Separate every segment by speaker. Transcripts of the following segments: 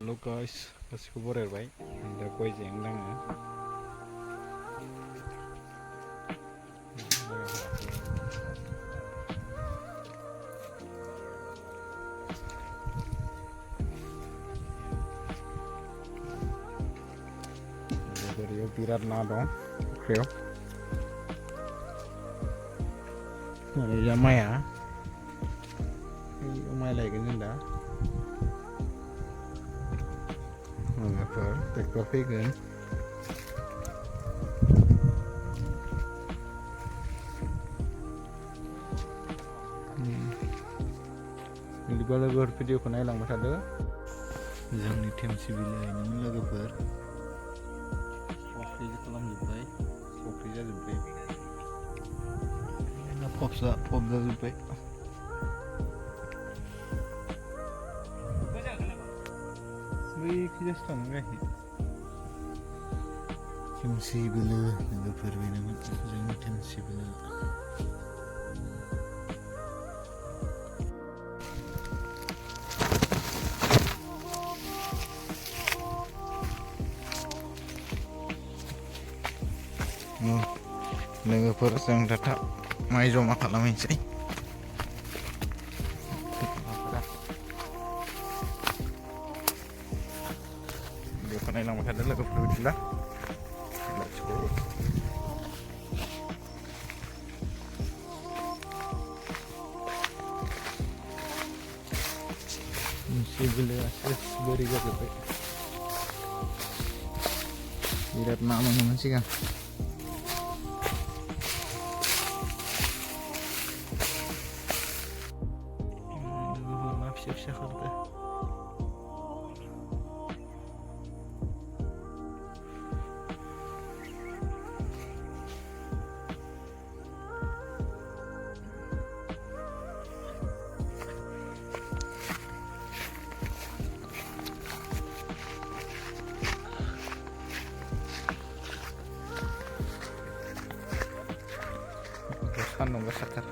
Speaker 1: Halo guys, गासिखौबो बरायबाय दा गयजों नाङो बेयाव बिराद ना दं फुख्रियाव ओरैजा माइआ माइ लायगोन जों दा माबाफोर ट्रेक्टर फैगोन बिदिबा लोगोफोर भिडिअखौ नायलांबाय थादो जोंनि थेमसि बिलाइनि लोगोफोर फख्रि खालामजोब्बाय फख्रि जाजोब्बाय फब जाजोब्बाय बैखिजासो थांनो गाखि थेमसि बिलो लोगोफोर बेनोमोन जोंनि थेमसि बिलो लोगोफोर जों दा माइ जमा खालामहैनोसै बेखौ नायलांबाय थादो लोगोफोर बिदिब्ला बिलोआ सेस बोरै जाजोब्बाय बिराद ना मोनोमोन सिगां फिसा खारदो सान्दुं गोसाथार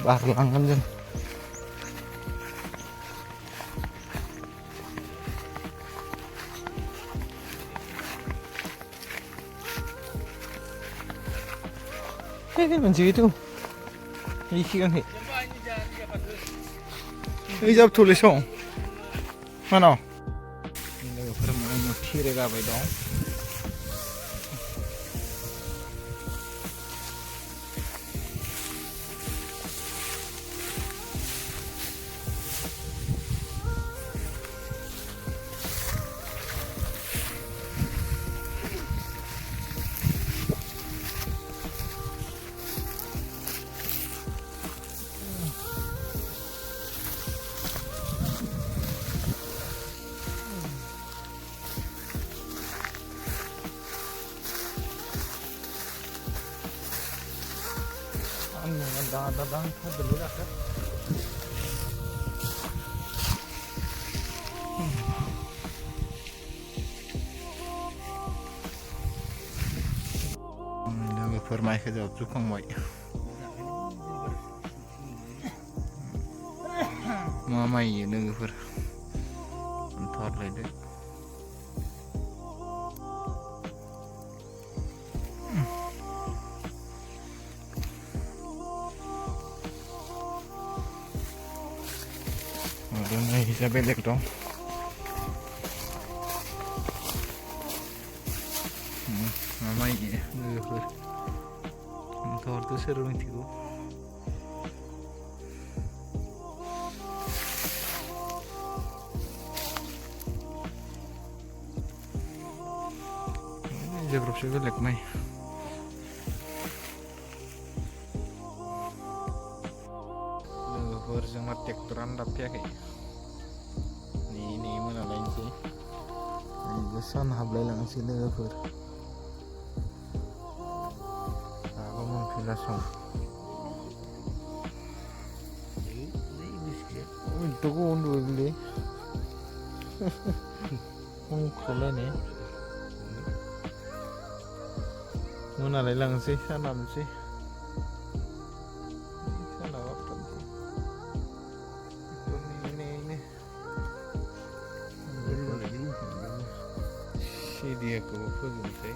Speaker 1: barlangan जों मोनसे itu iki kan he ini jawab tulis dong mana लोगोफोर mau थिरे गाबाय दं Dadang dulu lah kan लोगोफोर माइखौ जावजोबखांबाय मा माइ लोगोफोर थरलायदो Ini bisa belek dong. Mama ini, leher. Thor tuh seru nih tuh. Ini jabrop sih belek mai. लोगोफोर जोंना ट्रेक्टरानो दाबो फैयाखै नेयै मोनालायनोसै सान हाबलायलांसै लोगोफोर दाबो मोनफैला सम Itu undi mengkolane mana lelang sih sanam sih sana apa ini si dia ke apa sih